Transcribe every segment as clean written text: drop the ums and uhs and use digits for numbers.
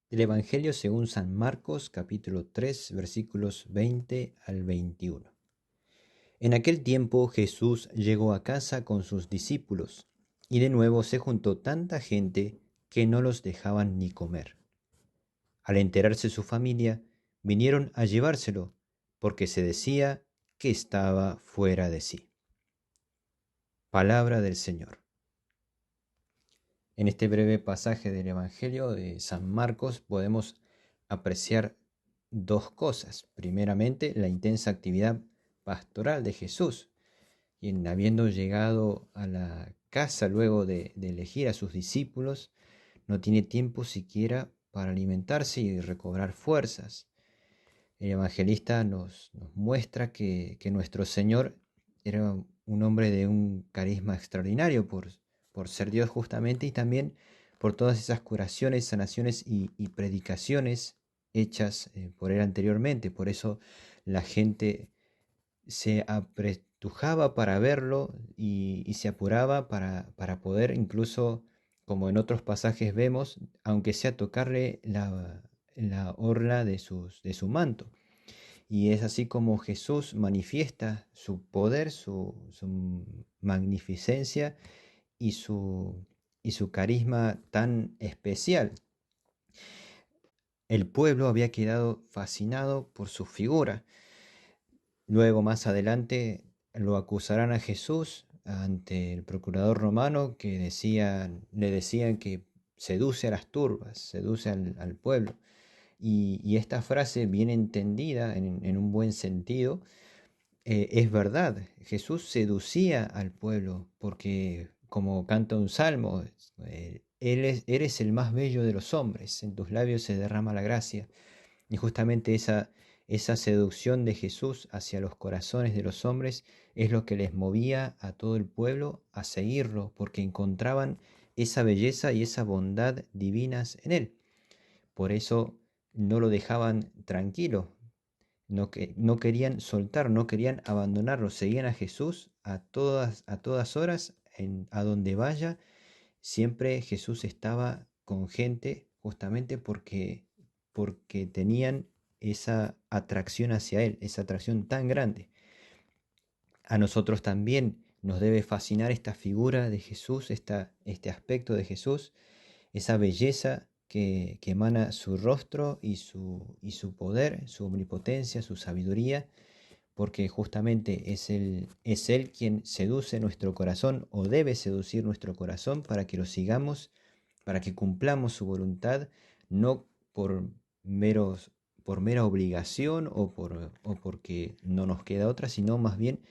Del Evangelio según San Marcos, capítulo 3, versículos 20 al 21. En aquel tiempo Jesús llegó a casa con sus discípulos, y de nuevo se juntó tanta gente que no los dejaban ni comer. Al enterarse su familia, vinieron a llevárselo, porque se decía que estaba fuera de sí. Palabra del Señor. En este breve pasaje del Evangelio de San Marcos podemos apreciar dos cosas. Primeramente, la intensa actividad pastoral de Jesús, quien habiendo llegado a la casa luego de elegir a sus discípulos, no tiene tiempo siquiera para alimentarse y recobrar fuerzas. El evangelista nos muestra que nuestro Señor era un hombre de un carisma extraordinario por ser Dios justamente, y también por todas esas curaciones, sanaciones y predicaciones hechas por él anteriormente. Por eso la gente se apretujaba para verlo y se apuraba para poder incluso, como en otros pasajes vemos, aunque sea tocarle la orla de su manto. Y es así como Jesús manifiesta su poder, su magnificencia y y su carisma tan especial. El pueblo había quedado fascinado por su figura. Luego, más adelante, lo acusarán a Jesús ante el procurador romano, que le decían que seduce a las turbas, seduce al pueblo. Y esta frase, bien entendida en un buen sentido, es verdad. Jesús seducía al pueblo porque, como canta un salmo, eres el más bello de los hombres, en tus labios se derrama la gracia. Y justamente esa seducción de Jesús hacia los corazones de los hombres es lo que les movía a todo el pueblo a seguirlo, porque encontraban esa belleza y esa bondad divinas en él. Por eso no lo dejaban tranquilo, no querían soltar, no querían abandonarlo, seguían a Jesús a todas horas, a donde vaya. Siempre Jesús estaba con gente justamente porque tenían esa atracción hacia Él, esa atracción tan grande. A nosotros también nos debe fascinar esta figura de Jesús, este aspecto de Jesús, esa belleza que emana su rostro y su poder, su omnipotencia, su sabiduría, porque justamente es él quien seduce nuestro corazón o debe seducir nuestro corazón para que lo sigamos, para que cumplamos su voluntad, no por mera obligación o porque no nos queda otra, sino más bien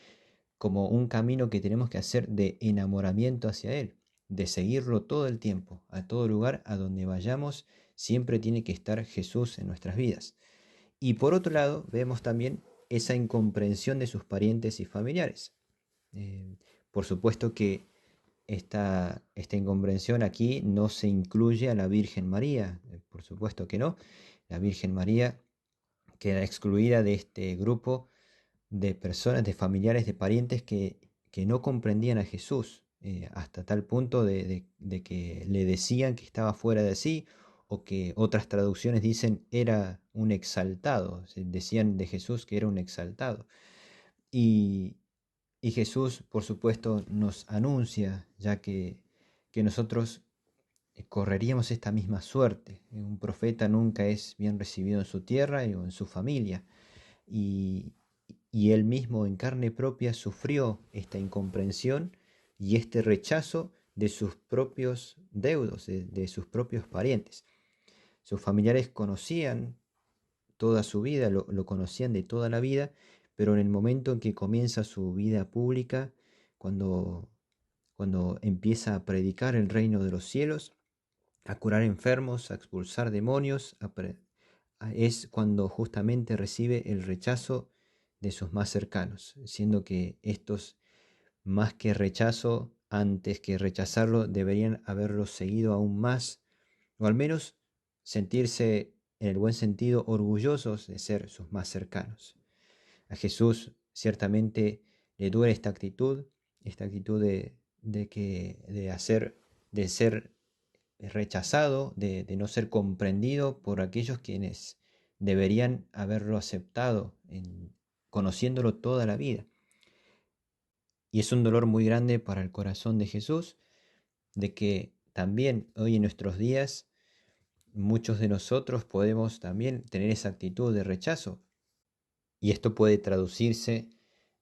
como un camino que tenemos que hacer de enamoramiento hacia Él, de seguirlo todo el tiempo, a todo lugar, a donde vayamos, siempre tiene que estar Jesús en nuestras vidas. Y por otro lado, vemos también esa incomprensión de sus parientes y familiares. Eh, por supuesto que esta incomprensión aquí no se incluye a la Virgen María, por supuesto que no. La Virgen María queda excluida de este grupo de personas, de familiares, de parientes que no comprendían a Jesús, hasta tal punto de que le decían que estaba fuera de sí, o que otras traducciones dicen era un exaltado, decían de Jesús que era un exaltado. Y, y Jesús, por supuesto, nos anuncia, ya que nosotros correríamos esta misma suerte. Un profeta nunca es bien recibido en su tierra o en su familia. Y, y él mismo en carne propia sufrió esta incomprensión y este rechazo de sus propios deudos, de sus propios parientes. Sus familiares conocían toda su vida, lo conocían de toda la vida, pero en el momento en que comienza su vida pública, cuando, cuando empieza a predicar el reino de los cielos, a curar enfermos, a expulsar demonios, es cuando justamente recibe el rechazo de sus más cercanos, siendo que estos, más que rechazo, antes que rechazarlo, deberían haberlo seguido aún más, o al menos sentirse, en el buen sentido, orgullosos de ser sus más cercanos. A Jesús ciertamente le duele esta actitud de ser rechazado, de no ser comprendido por aquellos quienes deberían haberlo aceptado, conociéndolo toda la vida. Y es un dolor muy grande para el corazón de Jesús, de que también hoy en nuestros días muchos de nosotros podemos también tener esa actitud de rechazo. Y esto puede traducirse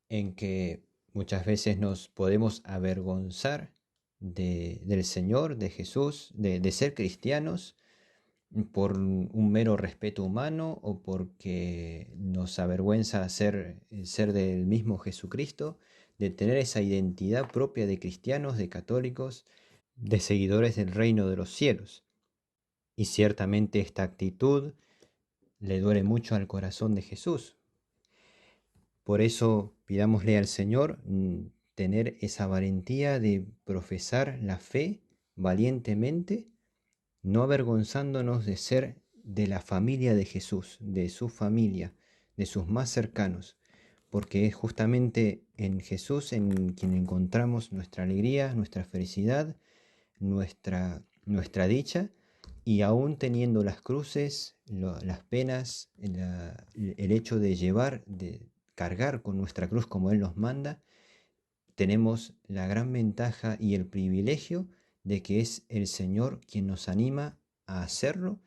en que muchas veces nos podemos avergonzar del Señor, de Jesús, de ser cristianos por un mero respeto humano o porque nos avergüenza ser del mismo Jesucristo, de tener esa identidad propia de cristianos, de católicos, de seguidores del reino de los cielos. Y ciertamente esta actitud le duele mucho al corazón de Jesús. Por eso pidámosle al Señor tener esa valentía de profesar la fe valientemente, no avergonzándonos de ser de la familia de Jesús, de su familia, de sus más cercanos, porque es justamente en Jesús en quien encontramos nuestra alegría, nuestra felicidad, nuestra dicha, y aún teniendo las cruces, las penas, el hecho de cargar con nuestra cruz como Él nos manda, tenemos la gran ventaja y el privilegio de que es el Señor quien nos anima a hacerlo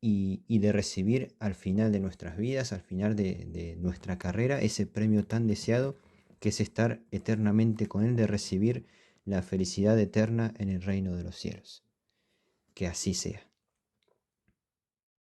y de recibir al final de nuestras vidas, al final de nuestra carrera, ese premio tan deseado que es estar eternamente con Él, de recibir la felicidad eterna en el reino de los cielos. Que así sea.